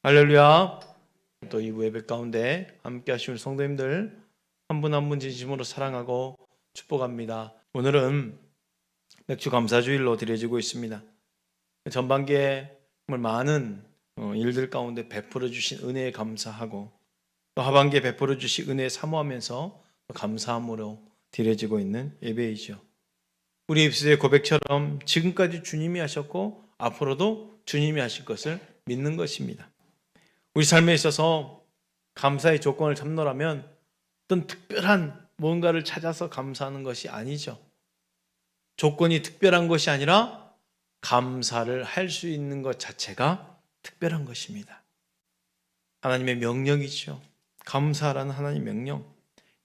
할렐루야. 또 2부 예배 가운데 함께 하시는 성도님들 한 분 한 분 진심으로 사랑하고 축복합니다. 오늘은 맥주 감사주일로 드려지고 있습니다. 전반기에 정말 많은 일들 가운데 베풀어 주신 은혜에 감사하고, 또 하반기에 베풀어 주신 은혜에 사모하면서 감사함으로 드려지고 있는 예배이죠. 우리 입술의 고백처럼 지금까지 주님이 하셨고 앞으로도 주님이 하실 것을 믿는 것입니다. 우리 삶에 있어서 감사의 조건을 잡노라면 어떤 특별한 뭔가를 찾아서 감사하는 것이 아니죠. 조건이 특별한 것이 아니라 감사를 할 수 있는 것 자체가 특별한 것입니다. 하나님의 명령이죠. 감사라는 하나님의 명령.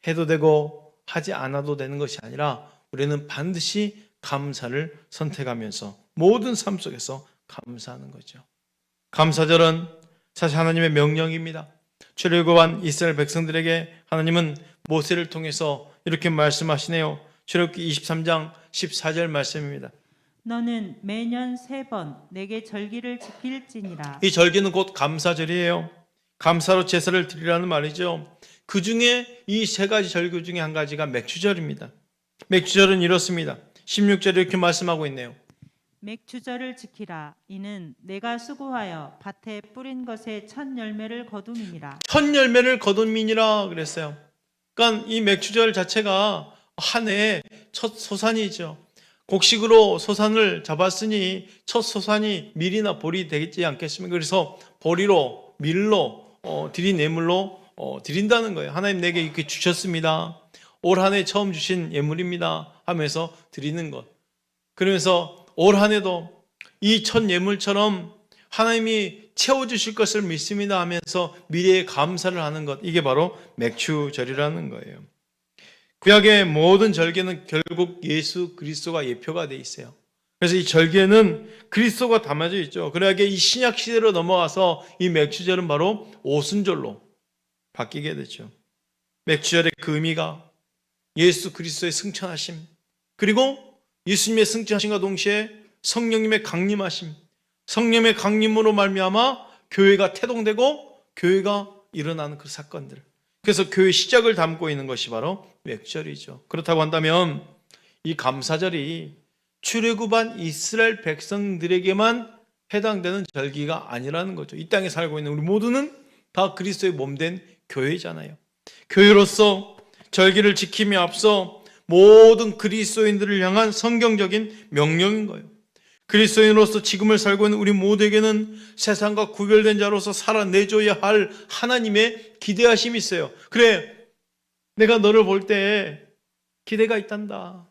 해도 되고 하지 않아도 되는 것이 아니라 우리는 반드시 감사를 선택하면서 모든 삶 속에서 감사하는 거죠. 감사절은 사실 하나님의 명령입니다. 출애굽한 이스라엘 백성들에게 하나님은 모세를 통해서 이렇게 말씀하시네요. 출애굽기 23장 14절 말씀입니다. 너는 매년 3번 내게 절기를 지킬지니라. 이 절기는 곧 감사절이에요. 감사로 제사를 드리라는 말이죠. 그 중에 이 3가지 절기 중에 한 가지가 맥주절입니다. 맥주절은 이렇습니다. 16절에 이렇게 말씀하고 있네요. 맥주절을 지키라. 이는 내가 수고하여 밭에 뿌린 것의 첫 열매를 거둠이니라. 첫 열매를 거둠이니라 그랬어요. 그러니까 이 맥주절 자체가 한 해의 첫 소산이죠. 곡식으로 소산을 잡았으니 첫 소산이 밀이나 보리 되겠지 않겠습니까? 그래서 보리로, 밀로, 드린 예물로 드린다는 거예요. 하나님 내게 이렇게 주셨습니다. 올 한 해 처음 주신 예물입니다 하면서 드리는 것. 그러면서 올 한 해도 이 첫 예물처럼 하나님이 채워주실 것을 믿습니다 하면서 미래에 감사를 하는 것, 이게 바로 맥주절이라는 거예요. 구약의 모든 절기는 결국 예수 그리스도가 예표가 돼 있어요. 그래서 이 절기에는 그리스도가 담아져 있죠. 그러하게 이 신약 시대로 넘어와서 이 맥주절은 바로 오순절로 바뀌게 되죠. 맥주절의 그 의미가 예수 그리스도의 승천하심, 그리고 예수님의 승천하심과 동시에 성령님의 강림하심, 성령의 강림으로 말미암아 교회가 태동되고 교회가 일어나는 그 사건들, 그래서 교회 시작을 담고 있는 것이 바로 맥주절이죠. 그렇다고 한다면 이 감사절이 출애굽한 이스라엘 백성들에게만 해당되는 절기가 아니라는 거죠. 이 땅에 살고 있는 우리 모두는 다 그리스도의 몸된 교회잖아요. 교회로서 절기를 지킴에 앞서 모든 그리스도인들을 향한 성경적인 명령인 거예요. 그리스도인으로서 지금을 살고 있는 우리 모두에게는 세상과 구별된 자로서 살아내줘야 할 하나님의 기대하심이 있어요. 그래, 내가 너를 볼 때 기대가 있단다.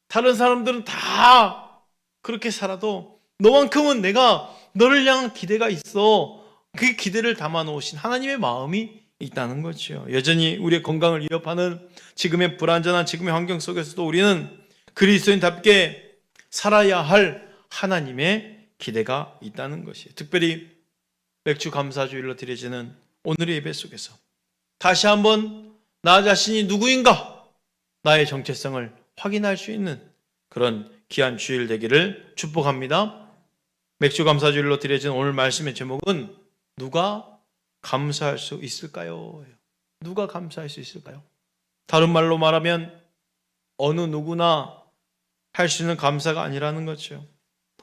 다른 사람들은 다 그렇게 살아도 너만큼은 내가 너를 향한 기대가 있어. 그 기대를 담아 놓으신 하나님의 마음이 있다는 거죠. 여전히 우리의 건강을 위협하는 지금의 불안전한 지금의 환경 속에서도 우리는 그리스도인답게 살아야 할 하나님의 기대가 있다는 것이에요. 특별히 맥주 감사주일로 드려지는 오늘의 예배 속에서 다시 한번 나 자신이 누구인가, 나의 정체성을 확인할 수 있는 그런 귀한 주일 되기를 축복합니다. 맥주 감사주일로 드려진 오늘 말씀의 제목은 누가 감사할 수 있을까요? 누가 감사할 수 있을까요? 다른 말로 말하면 어느 누구나 할 수 있는 감사가 아니라는 거죠.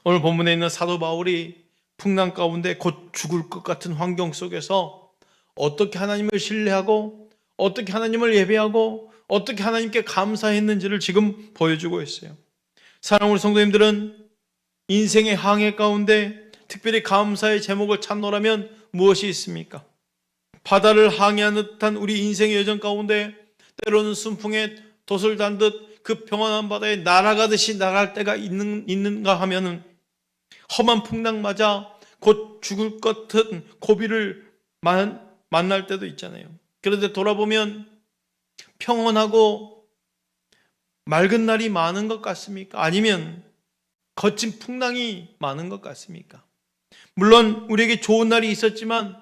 오늘 본문에 있는 사도 바울이 풍랑 가운데 곧 죽을 것 같은 환경 속에서 어떻게 하나님을 신뢰하고 어떻게 하나님을 예배하고 어떻게 하나님께 감사했는지를 지금 보여주고 있어요. 사랑하는 우리 성도님들은 인생의 항해 가운데 특별히 감사의 제목을 찾노라면 무엇이 있습니까? 바다를 항해하는 듯한 우리 인생의 여정 가운데 때로는 순풍에 돛을 단 듯 그 평안한 바다에 날아가듯이 나갈 때가 있는가 하면은 험한 풍랑 맞아 곧 죽을 것 같은 고비를 만날 때도 있잖아요. 그런데 돌아보면 평온하고 맑은 날이 많은 것 같습니까? 아니면 거친 풍랑이 많은 것 같습니까? 물론 우리에게 좋은 날이 있었지만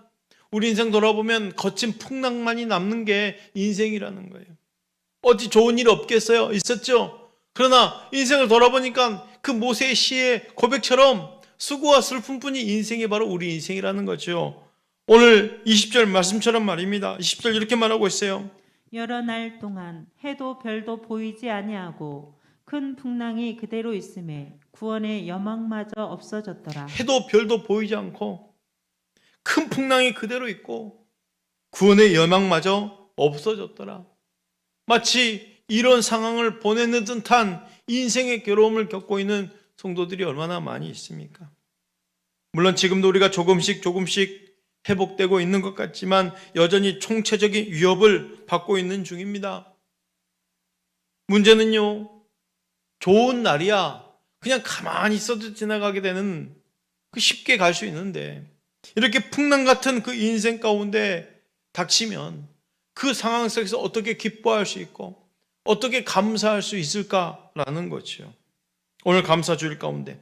우리 인생 돌아보면 거친 풍랑만이 남는 게 인생이라는 거예요. 어찌 좋은 일 없겠어요? 있었죠. 그러나 인생을 돌아보니까 그 모세의 시의 고백처럼 수고와 슬픔뿐이 인생이 바로 우리 인생이라는 거죠. 오늘 20절 말씀처럼 말입니다. 20절 이렇게 말하고 있어요. 여러 날 동안 해도 별도 보이지 아니하고 큰 풍랑이 그대로 있음에 구원의 여망마저 없어졌더라. 해도 별도 보이지 않고 큰 풍랑이 그대로 있고 구원의 여망마저 없어졌더라. 마치 이런 상황을 보내는 듯한 인생의 괴로움을 겪고 있는 성도들이 얼마나 많이 있습니까? 물론 지금도 우리가 조금씩 회복되고 있는 것 같지만 여전히 총체적인 위협을 받고 있는 중입니다. 문제는요, 좋은 날이야 그냥 가만히 있어도 지나가게 되는, 쉽게 갈 수 있는데 이렇게 풍랑 같은 그 인생 가운데 닥치면 그 상황 속에서 어떻게 기뻐할 수 있고 어떻게 감사할 수 있을까라는 거죠. 오늘 감사주일 가운데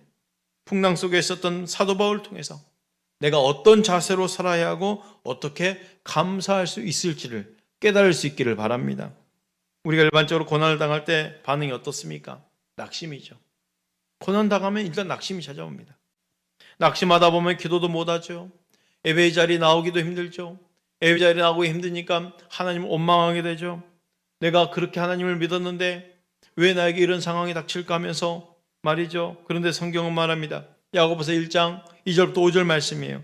풍랑 속에 있었던 사도 바울을 통해서 내가 어떤 자세로 살아야 하고 어떻게 감사할 수 있을지를 깨달을 수 있기를 바랍니다. 우리가 일반적으로 고난을 당할 때 반응이 어떻습니까? 낙심이죠. 고난 당하면 일단 낙심이 찾아옵니다. 낙심하다 보면 기도도 못하죠. 예배의 자리 나오기도 힘들죠. 예배 자리 나오기 힘드니까 하나님을 원망하게 되죠. 내가 그렇게 하나님을 믿었는데 왜 나에게 이런 상황이 닥칠까 하면서 말이죠. 그런데 성경은 말합니다. 야고보서 1장 2절부터 5절 말씀이에요.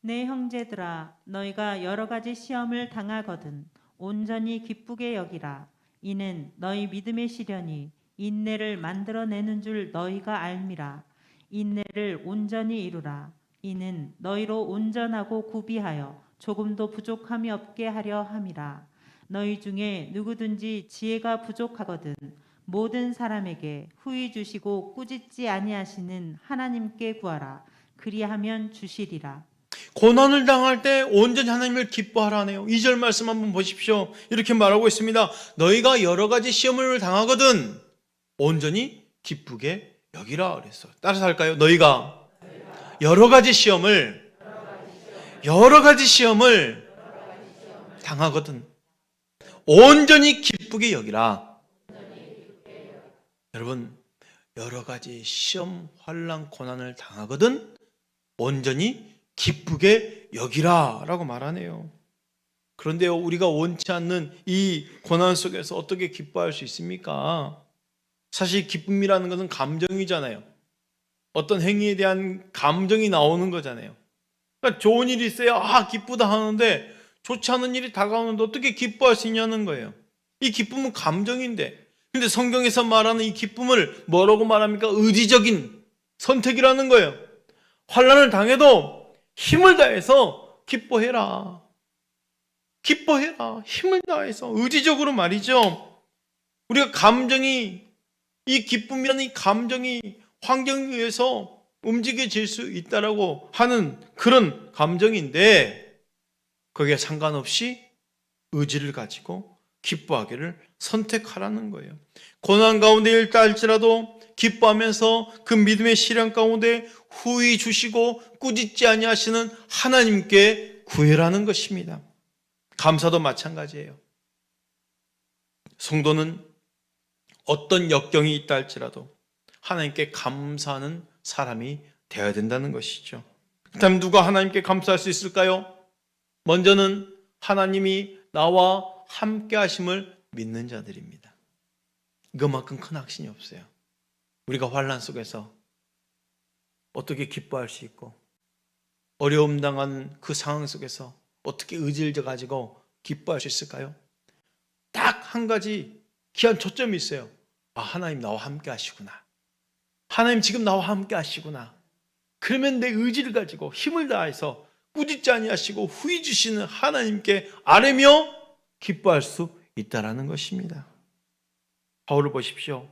내 형제들아 너희가 여러 가지 시험을 당하거든 온전히 기쁘게 여기라. 이는 너희 믿음의 시련이 인내를 만들어내는 줄 너희가 알미라. 인내를 온전히 이루라. 이는 너희로 온전하고 구비하여 조금도 부족함이 없게 하려 함이라. 너희 중에 누구든지 지혜가 부족하거든 모든 사람에게 후히 주시고 꾸짖지 아니하시는 하나님께 구하라. 그리하면 주시리라. 고난을 당할 때 온전히 하나님을 기뻐하라네요. 2절 말씀 한번 보십시오. 이렇게 말하고 있습니다. 너희가 여러 가지 시험을 당하거든 온전히 기쁘게 여기라 그랬어요. 따라서 할까요? 너희가 여러 가지 시험을 당하거든 온전히 기쁘게 여기라. 여러분, 여러 가지 시험, 환난, 고난을 당하거든 온전히 기쁘게 여기라 라고 말하네요. 그런데요, 우리가 원치 않는 이 고난 속에서 어떻게 기뻐할 수 있습니까? 사실 기쁨이라는 것은 감정이잖아요. 어떤 행위에 대한 감정이 나오는 거잖아요. 그러니까 좋은 일이 있어야 기쁘다 하는데 좋지 않은 일이 다가오는데 어떻게 기뻐할 수 있냐는 거예요. 이 기쁨은 감정인데, 근데 성경에서 말하는 이 기쁨을 뭐라고 말합니까? 의지적인 선택이라는 거예요. 환난을 당해도 힘을 다해서 기뻐해라. 힘을 다해서 의지적으로 말이죠. 우리가 이 기쁨이라는 이 감정이 환경에 의해서 움직여질 수 있다라고 하는 그런 감정인데 거기에 상관없이 의지를 가지고 기뻐하기를 선택하라는 거예요. 고난 가운데 있다 할지라도 기뻐하면서 그 믿음의 시련 가운데 후히 주시고 꾸짖지 아니하시는 하나님께 구해라는 것입니다. 감사도 마찬가지예요. 성도는 어떤 역경이 있다 할지라도 하나님께 감사하는 사람이 되어야 된다는 것이죠. 그렇다면 누가 하나님께 감사할 수 있을까요? 먼저는 하나님이 나와 함께 하심을 믿는 자들입니다. 이것만큼 큰 확신이 없어요. 우리가 환난 속에서 어떻게 기뻐할 수 있고 어려움 당한 그 상황 속에서 어떻게 의지를 가지고 기뻐할 수 있을까요? 딱 한 가지 귀한 초점이 있어요. 하나님 나와 함께 하시구나. 하나님 지금 나와 함께 하시구나. 그러면 내 의지를 가지고 힘을 다해서 꾸짖지 아니하시고 후히 주시는 하나님께 아뢰며 기뻐할 수 있다라는 것입니다. 바울을 보십시오.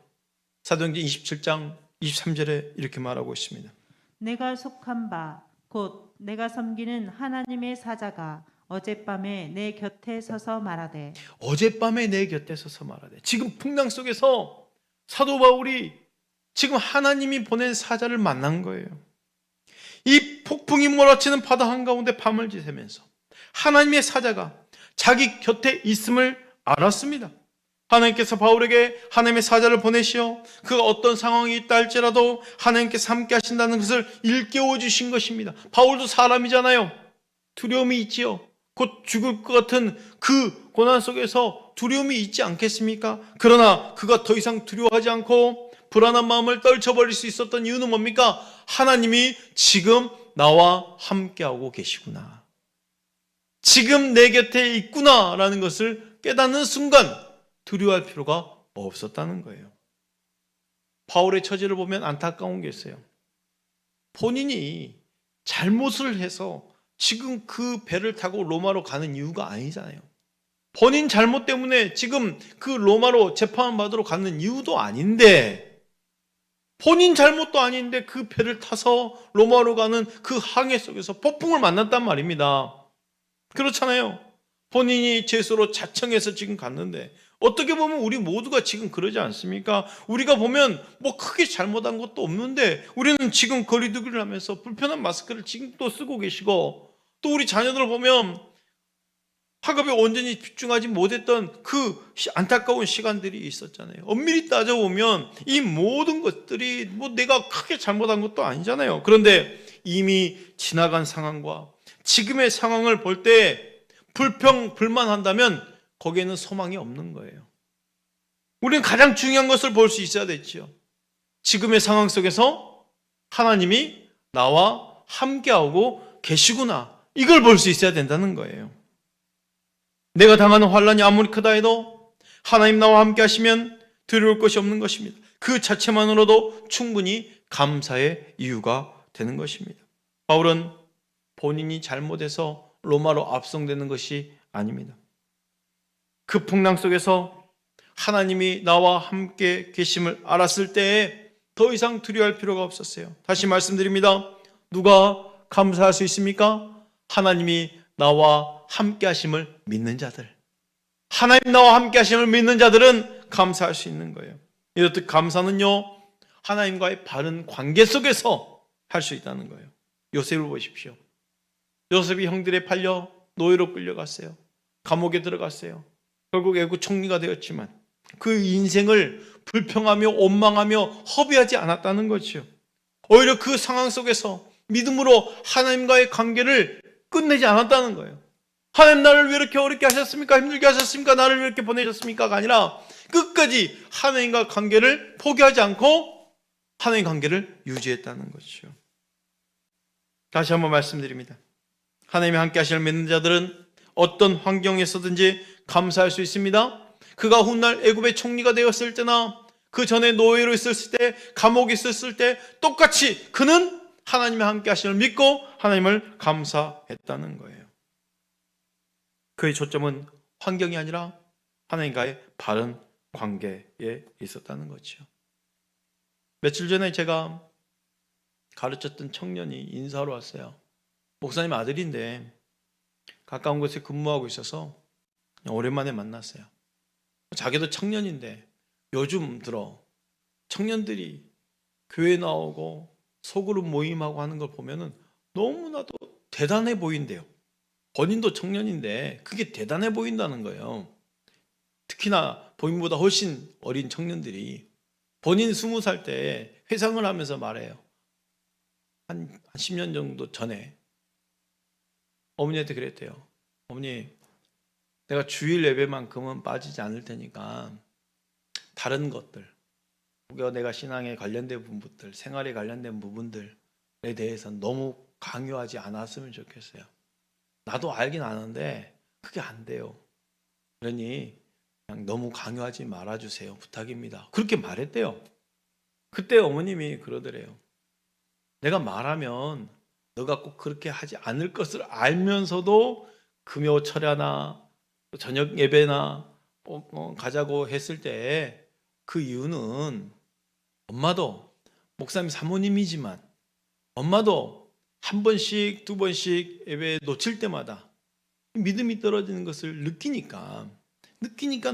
사도행전 27장 23절에 이렇게 말하고 있습니다. 내가 속한 바 곧 내가 섬기는 하나님의 사자가 어젯밤에 내 곁에 서서 말하되 지금 풍랑 속에서 사도 바울이 지금 하나님이 보낸 사자를 만난 거예요. 이 폭풍이 몰아치는 바다 한가운데 밤을 지새면서 하나님의 사자가 자기 곁에 있음을 알았습니다. 하나님께서 바울에게 하나님의 사자를 보내시어 그가 어떤 상황이 있다 할지라도 하나님께서 함께 하신다는 것을 일깨워 주신 것입니다. 바울도 사람이잖아요. 두려움이 있지요. 곧 죽을 것 같은 그 고난 속에서 두려움이 있지 않겠습니까? 그러나 그가 더 이상 두려워하지 않고 불안한 마음을 떨쳐버릴 수 있었던 이유는 뭡니까? 하나님이 지금 나와 함께하고 계시구나, 지금 내 곁에 있구나라는 것을 깨닫는 순간 두려워할 필요가 없었다는 거예요. 바울의 처지를 보면 안타까운 게 있어요. 본인이 잘못을 해서 지금 그 배를 타고 로마로 가는 이유가 아니잖아요. 본인 잘못 때문에 지금 그 로마로 재판받으러 가는 이유도 아닌데, 본인 잘못도 아닌데 그 배를 타서 로마로 가는 그 항해 속에서 폭풍을 만났단 말입니다. 그렇잖아요. 본인이 죄수로 자청해서 지금 갔는데, 어떻게 보면 우리 모두가 지금 그러지 않습니까? 우리가 보면 뭐 크게 잘못한 것도 없는데 우리는 지금 거리두기를 하면서 불편한 마스크를 지금 또 쓰고 계시고, 또 우리 자녀들 보면 학업에 온전히 집중하지 못했던 그 안타까운 시간들이 있었잖아요. 엄밀히 따져보면 이 모든 것들이 뭐 내가 크게 잘못한 것도 아니잖아요. 그런데 이미 지나간 상황과 지금의 상황을 볼 때 불평불만한다면 거기에는 소망이 없는 거예요. 우리는 가장 중요한 것을 볼 수 있어야 되죠. 지금의 상황 속에서 하나님이 나와 함께하고 계시구나, 이걸 볼 수 있어야 된다는 거예요. 내가 당하는 환란이 아무리 크다 해도 하나님 나와 함께 하시면 두려울 것이 없는 것입니다. 그 자체만으로도 충분히 감사의 이유가 되는 것입니다. 바울은 본인이 잘못해서 로마로 압송되는 것이 아닙니다. 그 풍랑 속에서 하나님이 나와 함께 계심을 알았을 때에 더 이상 두려워할 필요가 없었어요. 다시 말씀드립니다. 누가 감사할 수 있습니까? 하나님이 나와 함께 하심을 믿는 자들. 하나님 나와 함께 하심을 믿는 자들은 감사할 수 있는 거예요. 이렇듯 감사는요, 하나님과의 바른 관계 속에서 할 수 있다는 거예요. 요셉을 보십시오. 요셉이 형들에 팔려 노예로 끌려갔어요. 감옥에 들어갔어요. 결국 애국 총리가 되었지만 그 인생을 불평하며 원망하며 허비하지 않았다는 거죠. 오히려 그 상황 속에서 믿음으로 하나님과의 관계를 끝내지 않았다는 거예요. 하나님, 나를 왜 이렇게 어렵게 하셨습니까? 힘들게 하셨습니까? 나를 왜 이렇게 보내셨습니까?가 아니라 끝까지 하나님과 관계를 포기하지 않고 하나님의 관계를 유지했다는 거죠. 다시 한번 말씀드립니다. 하나님이 함께 하실 믿는 자들은 어떤 환경에서든지 감사할 수 있습니다. 그가 훗날 애굽의 총리가 되었을 때나 그 전에 노예로 있었을 때, 감옥에 있었을 때 똑같이 그는 하나님이 함께 하심을 믿고 하나님을 감사했다는 거예요. 그의 초점은 환경이 아니라 하나님과의 바른 관계에 있었다는 거죠. 며칠 전에 제가 가르쳤던 청년이 인사하러 왔어요. 목사님 아들인데 가까운 곳에 근무하고 있어서 오랜만에 만났어요. 자기도 청년인데 요즘 들어 청년들이 교회 나오고 소그룹 모임하고 하는 걸 보면은 너무나도 대단해 보인대요. 본인도 청년인데 그게 대단해 보인다는 거예요. 특히나 본인보다 훨씬 어린 청년들이 본인 20살 때 회상을 하면서 말해요. 한 10년 정도 전에 어머니한테 그랬대요. 어머니, 내가 주일 예배만큼은 빠지지 않을 테니까 다른 것들, 내가 신앙에 관련된 부분들, 생활에 관련된 부분들에 대해서는 너무 강요하지 않았으면 좋겠어요. 나도 알긴 아는데 그게 안 돼요. 그러니 그냥 너무 강요하지 말아주세요. 부탁입니다. 그렇게 말했대요. 그때 어머님이 그러더래요. 내가 말하면 너가 꼭 그렇게 하지 않을 것을 알면서도 금요 철야나 저녁 예배나 가자고 했을 때 그 이유는 엄마도 목사님 사모님이지만 엄마도 한 번씩 두 번씩 예배 놓칠 때마다 믿음이 떨어지는 것을 느끼니까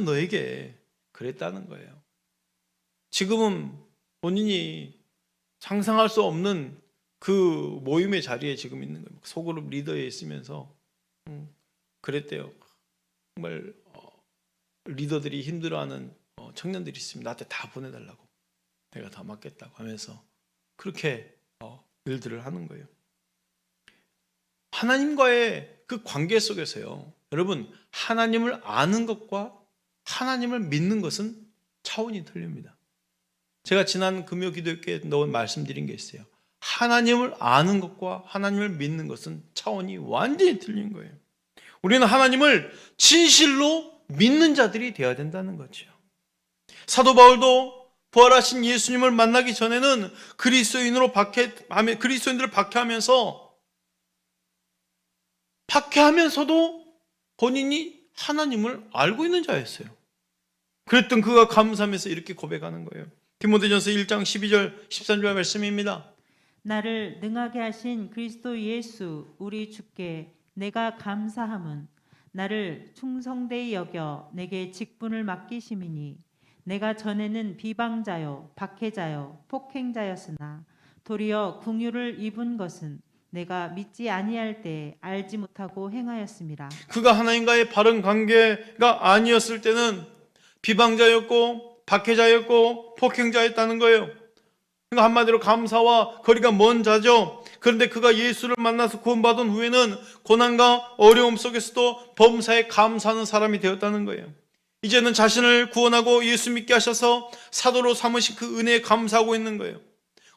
너에게 그랬다는 거예요. 지금은 본인이 상상할 수 없는 그 모임의 자리에 지금 있는 거예요. 소그룹 리더에 있으면서 그랬대요. 정말 리더들이 힘들어하는 청년들이 있습니다. 나한테 다 보내달라고, 내가 다 맡겠다고 하면서 그렇게 일들을 하는 거예요. 하나님과의 그 관계 속에서요, 여러분, 하나님을 아는 것과 하나님을 믿는 것은 차원이 틀립니다. 제가 지난 금요 기도회에 말씀드린 게 있어요. 하나님을 아는 것과 하나님을 믿는 것은 차원이 완전히 틀린 거예요. 우리는 하나님을 진실로 믿는 자들이 되어야 된다는 거죠. 사도 바울도 부활하신 예수님을 만나기 전에는 그리스도인들을 박해하면서도 본인이 하나님을 알고 있는 자였어요. 그랬던 그가 감사하면서 이렇게 고백하는 거예요. 디모데전서 1장 12절 13절 말씀입니다. 나를 능하게 하신 그리스도 예수 우리 주께 내가 감사함은 나를 충성되이 여겨 내게 직분을 맡기심이니 내가 전에는 비방자요 박해자요 폭행자였으나 도리어 긍휼을 입은 것은 내가 믿지 아니할 때 알지 못하고 행하였음이라. 그가 하나님과의 바른 관계가 아니었을 때는 비방자였고 박해자였고 폭행자였다는 거예요. 그러니까 한마디로 감사와 거리가 먼 자죠. 그런데 그가 예수를 만나서 구원받은 후에는 고난과 어려움 속에서도 범사에 감사하는 사람이 되었다는 거예요. 이제는 자신을 구원하고 예수 믿게 하셔서 사도로 삼으신 그 은혜에 감사하고 있는 거예요.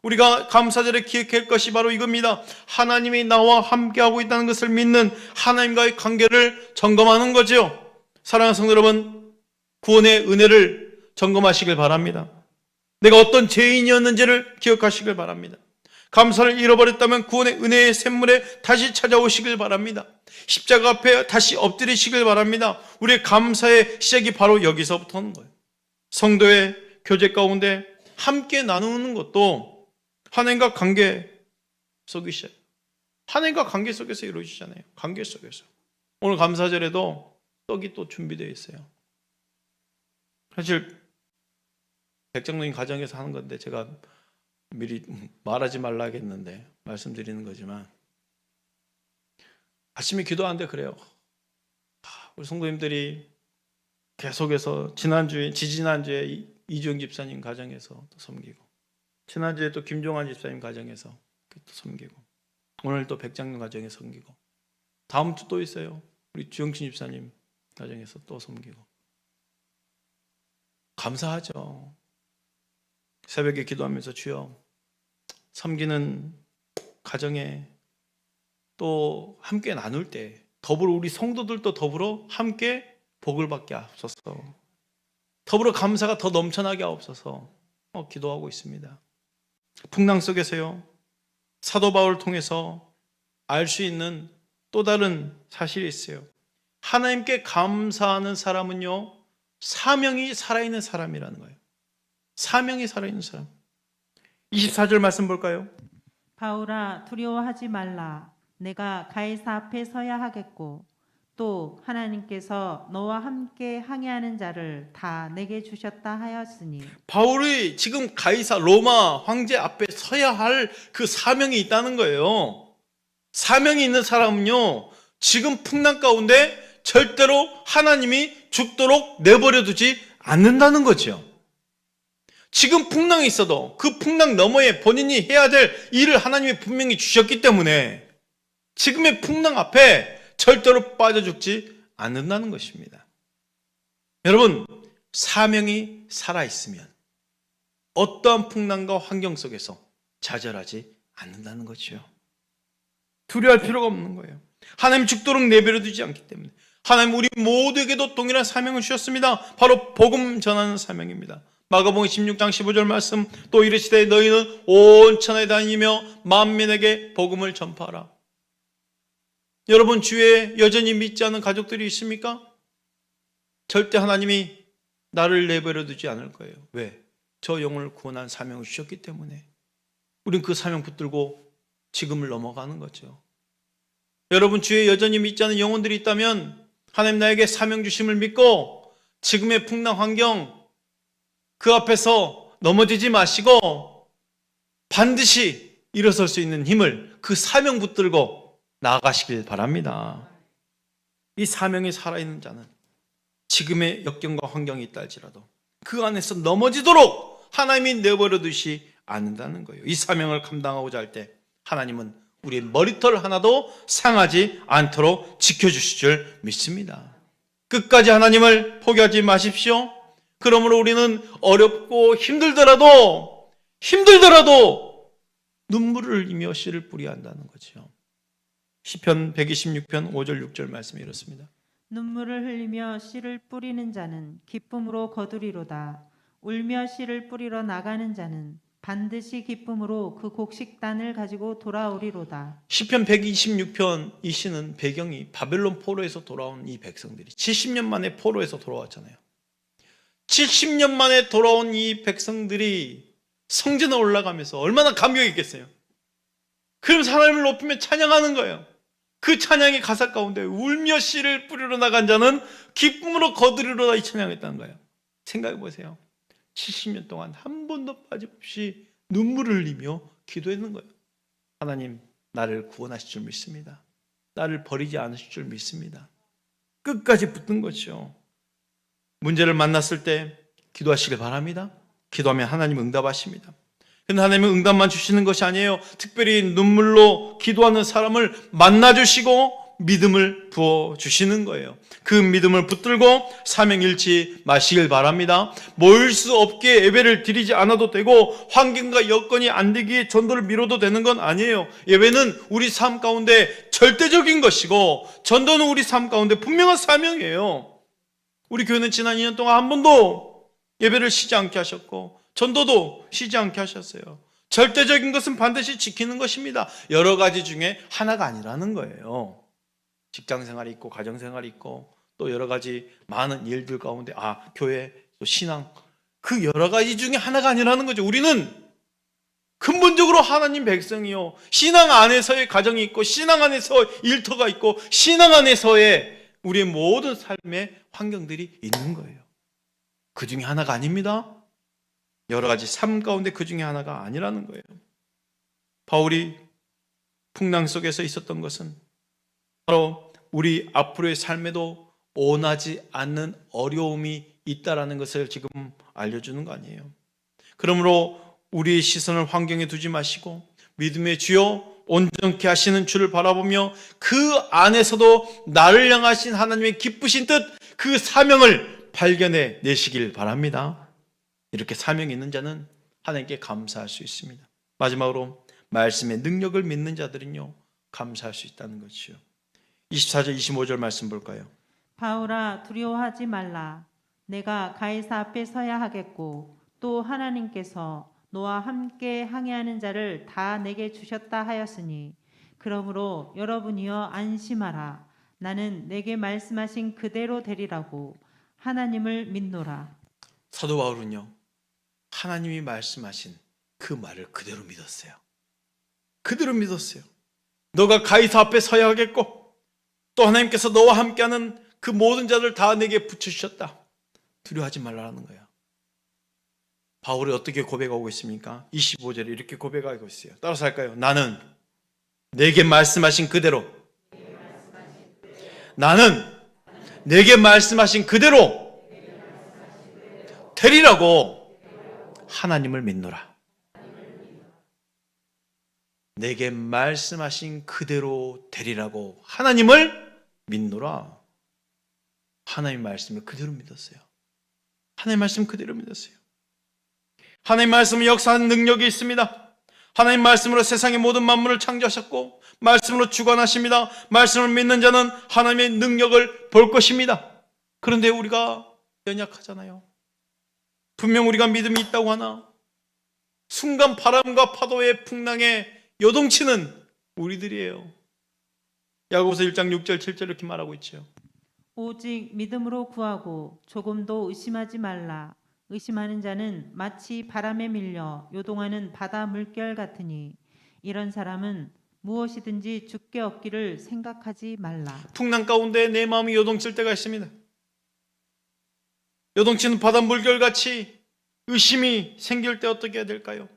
우리가 감사절에 기억할 것이 바로 이겁니다. 하나님이 나와 함께하고 있다는 것을 믿는 하나님과의 관계를 점검하는 거죠. 사랑하는 성도 여러분, 구원의 은혜를 점검하시길 바랍니다. 내가 어떤 죄인이었는지를 기억하시길 바랍니다. 감사를 잃어버렸다면 구원의 은혜의 샘물에 다시 찾아오시길 바랍니다. 십자가 앞에 다시 엎드리시길 바랍니다. 우리의 감사의 시작이 바로 여기서부터 하는 거예요. 성도의 교제 가운데 함께 나누는 것도 하나님과 관계 속이셔요. 하나님과 관계 속에서 이루어지잖아요. 관계 속에서. 오늘 감사절에도 떡이 또 준비되어 있어요. 사실 백장로님 가정에서 하는 건데 제가 미리 말하지 말라 하겠는데 말씀드리는 거지만, 아침에 기도하는데 그래요. 우리 성도님들이 계속해서 지지난주에 이주영 집사님 가정에서 또 섬기고, 지난주에 또 김종환 집사님 가정에서 또 섬기고, 오늘 또 백장로 가정에서 섬기고, 다음 주 또 있어요. 우리 주영신 집사님 가정에서 또 섬기고. 감사하죠. 새벽에 기도하면서 주여, 섬기는 가정에 또 함께 나눌 때 더불어 우리 성도들도 더불어 함께 복을 받게 하옵소서. 더불어 감사가 더 넘쳐나게 하옵소서. 기도하고 있습니다. 풍랑 속에서요, 사도 바울을 통해서 알 수 있는 또 다른 사실이 있어요. 하나님께 감사하는 사람은요, 사명이 살아있는 사람이라는 거예요. 사명이 살아있는 사람. 24절 말씀 볼까요? 바울아 두려워하지 말라. 내가 가이사 앞에 서야 하겠고 또 하나님께서 너와 함께 항해하는 자를 다 내게 주셨다 하였으니. 바울이 지금 가이사 로마 황제 앞에 서야 할 그 사명이 있다는 거예요. 사명이 있는 사람은요, 지금 풍랑 가운데 절대로 하나님이 죽도록 내버려 두지 않는다는 거죠. 지금 풍랑이 있어도 그 풍랑 너머에 본인이 해야 될 일을 하나님이 분명히 주셨기 때문에 지금의 풍랑 앞에 절대로 빠져 죽지 않는다는 것입니다. 여러분, 사명이 살아있으면 어떠한 풍랑과 환경 속에서 좌절하지 않는다는 거죠. 두려워할 필요가 없는 거예요. 하나님 죽도록 내버려 두지 않기 때문에. 하나님 우리 모두에게도 동일한 사명을 주셨습니다. 바로 복음 전하는 사명입니다. 마가복음 16장 15절 말씀, 또 이르시되 너희는 온 천하에 다니며 만민에게 복음을 전파하라. 여러분 주위에 여전히 믿지 않는 가족들이 있습니까? 절대 하나님이 나를 내버려 두지 않을 거예요. 왜? 저 영혼을 구원한 사명을 주셨기 때문에. 우린 그 사명 붙들고 지금을 넘어가는 거죠. 여러분 주위에 여전히 믿지 않는 영혼들이 있다면 하나님 나에게 사명 주심을 믿고 지금의 풍랑 환경 그 앞에서 넘어지지 마시고 반드시 일어설 수 있는 힘을, 그 사명 붙들고 나아가시길 바랍니다. 이 사명이 살아있는 자는 지금의 역경과 환경이 있다 할지라도 그 안에서 넘어지도록 하나님이 내버려 두시 않는다는 거예요. 이 사명을 감당하고자 할 때 하나님은 우리의 머리털 하나도 상하지 않도록 지켜주실 줄 믿습니다. 끝까지 하나님을 포기하지 마십시오. 그러므로 우리는 어렵고 힘들더라도 눈물을 흘리며 씨를 뿌려야 한다는 거죠. 시편 126편 5절 6절 말씀이 이렇습니다. 눈물을 흘리며 씨를 뿌리는 자는 기쁨으로 거두리로다. 울며 씨를 뿌리러 나가는 자는 반드시 기쁨으로 그 곡식단을 가지고 돌아오리로다. 시편 126편 이 시는 배경이 바벨론 포로에서 돌아온 이 백성들이 70년 만에 포로에서 돌아왔잖아요. 70년 만에 돌아온 이 백성들이 성전에 올라가면서 얼마나 감격이 있겠어요. 그럼 하나님을 높이며 찬양하는 거예요. 그 찬양의 가사 가운데 울며 씨를 뿌리러 나간 자는 기쁨으로 거두리로다 이 찬양했다는 거예요. 생각해 보세요. 70년 동안 한 번도 빠짐없이 눈물을 흘리며 기도했는 거예요. 하나님, 나를 구원하실 줄 믿습니다. 나를 버리지 않으실 줄 믿습니다. 끝까지 붙든 거죠. 문제를 만났을 때 기도하시길 바랍니다. 기도하면 하나님 응답하십니다. 근데 하나님은 응답만 주시는 것이 아니에요. 특별히 눈물로 기도하는 사람을 만나주시고 믿음을 부어주시는 거예요. 그 믿음을 붙들고 사명 잃지 마시길 바랍니다. 모일 수 없게 예배를 드리지 않아도 되고 환경과 여건이 안 되기에 전도를 미뤄도 되는 건 아니에요. 예배는 우리 삶 가운데 절대적인 것이고 전도는 우리 삶 가운데 분명한 사명이에요. 우리 교회는 지난 2년 동안 한 번도 예배를 쉬지 않게 하셨고 전도도 쉬지 않게 하셨어요. 절대적인 것은 반드시 지키는 것입니다. 여러 가지 중에 하나가 아니라는 거예요. 직장생활이 있고 가정생활이 있고 또 여러 가지 많은 일들 가운데 교회 또 신앙 그 여러 가지 중에 하나가 아니라는 거죠. 우리는 근본적으로 하나님 백성이요. 신앙 안에서의 가정이 있고 신앙 안에서 일터가 있고 신앙 안에서의 우리의 모든 삶의 환경들이 있는 거예요. 그 중에 하나가 아닙니다. 여러 가지 삶 가운데 그 중에 하나가 아니라는 거예요. 바울이 풍랑 속에서 있었던 것은 바로 우리 앞으로의 삶에도 원하지 않는 어려움이 있다라는 것을 지금 알려주는 거 아니에요. 그러므로 우리의 시선을 환경에 두지 마시고 믿음의 주여 온전케 하시는 주를 바라보며 그 안에서도 나를 향하신 하나님의 기쁘신 뜻 그 사명을 발견해 내시길 바랍니다. 이렇게 사명이 있는 자는 하나님께 감사할 수 있습니다. 마지막으로 말씀의 능력을 믿는 자들은요 감사할 수 있다는 것이요. 24절 25절 말씀 볼까요? 바울아 두려워하지 말라. 내가 가이사 앞에 서야 하겠고 또 하나님께서 너와 함께 항해하는 자를 다 내게 주셨다 하였으니 그러므로 여러분이여 안심하라. 나는 내게 말씀하신 그대로 되리라고 하나님을 믿노라. 사도 바울은요 하나님이 말씀하신 그 말을 그대로 믿었어요. 그대로 믿었어요. 너가 가이사 앞에 서야 하겠고 또 하나님께서 너와 함께하는 그 모든 자들 다 내게 붙여주셨다. 두려워하지 말라는 거예요. 바울이 어떻게 고백하고 있습니까? 25절에 이렇게 고백하고 있어요. 따라서 할까요? 나는 내게 말씀하신 그대로 나는 내게 말씀하신 그대로 되리라고 하나님을 믿노라. 내게 말씀하신 그대로 되리라고 하나님을 믿노라. 하나님의 말씀을 그대로 믿었어요. 하나님의 말씀 그대로 믿었어요. 하나님의 말씀은 역사하는 능력이 있습니다. 하나님 말씀으로 세상의 모든 만물을 창조하셨고 말씀으로 주관하십니다. 말씀을 믿는 자는 하나님의 능력을 볼 것입니다. 그런데 우리가 연약하잖아요. 분명 우리가 믿음이 있다고 하나 순간 바람과 파도의 풍랑에 요동치는 우리들이에요. 야고보서 1장 6절 7절 이렇게 말하고 있죠. 오직 믿음으로 구하고 조금도 의심하지 말라. 의심하는 자는 마치 바람에 밀려 요동하는 바다 물결 같으니 이런 사람은 무엇이든지 죽게 얻기를 생각하지 말라. 풍랑 가운데 내 마음이 요동칠 때가 있습니다. 요동치는 바다 물결같이 의심이 생길 때 어떻게 해야 될까요?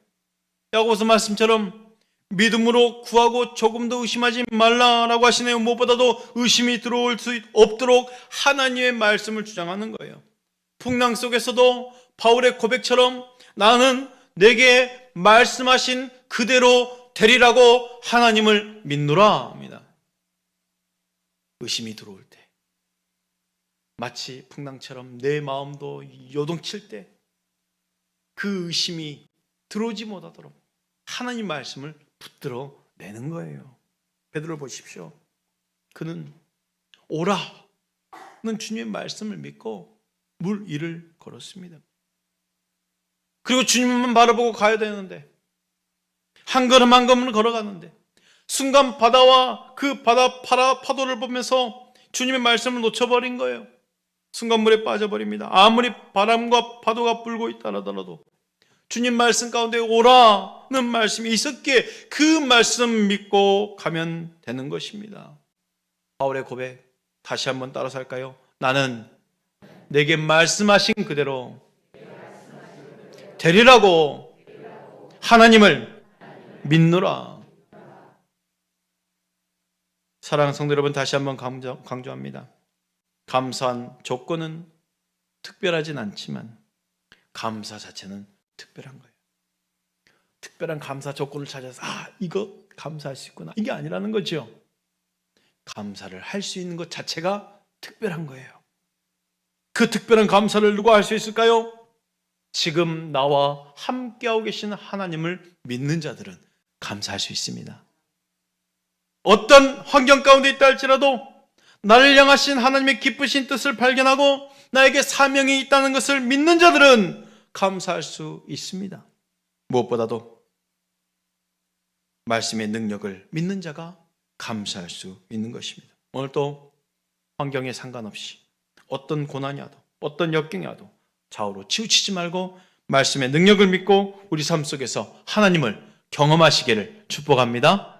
야고보서 말씀처럼 믿음으로 구하고 조금도 의심하지 말라라고 하시네요. 무엇보다도 의심이 들어올 수 없도록 하나님의 말씀을 주장하는 거예요. 풍랑 속에서도 바울의 고백처럼 나는 내게 말씀하신 그대로 되리라고 하나님을 믿노라 합니다. 의심이 들어올 때, 마치 풍랑처럼 내 마음도 요동칠 때 그 의심이 들어오지 못하도록 하나님 말씀을 붙들어 내는 거예요. 베드로 보십시오. 그는 오라는 주님의 말씀을 믿고 물 위를 걸었습니다. 그리고 주님만 바라보고 가야 되는데 한 걸음 한 걸음을 걸어가는데 순간 바다와 그 바다 파도를 보면서 주님의 말씀을 놓쳐버린 거예요. 순간 물에 빠져버립니다. 아무리 바람과 파도가 불고 있다 하더라도 주님 말씀 가운데 오라는 말씀이 있었기에 그 말씀 믿고 가면 되는 것입니다. 바울의 고백 다시 한번 따라서 할까요? 나는 내게 말씀하신 그대로 되리라고 하나님을 믿노라. 사랑하는 성도 여러분, 다시 한번 강조합니다. 감사한 조건은 특별하진 않지만 감사 자체는 특별한 거예요. 특별한 감사 조건을 찾아서 이거 감사할 수 있구나, 이게 아니라는 거죠. 감사를 할 수 있는 것 자체가 특별한 거예요. 그 특별한 감사를 누가 할 수 있을까요? 지금 나와 함께하고 계시는 하나님을 믿는 자들은 감사할 수 있습니다. 어떤 환경 가운데 있다 할지라도 나를 향하신 하나님의 기쁘신 뜻을 발견하고 나에게 사명이 있다는 것을 믿는 자들은 감사할 수 있습니다. 무엇보다도 말씀의 능력을 믿는 자가 감사할 수 있는 것입니다. 오늘 또 환경에 상관없이 어떤 고난이 와도 어떤 역경이 와도 좌우로 치우치지 말고 말씀의 능력을 믿고 우리 삶 속에서 하나님을 경험하시기를 축복합니다.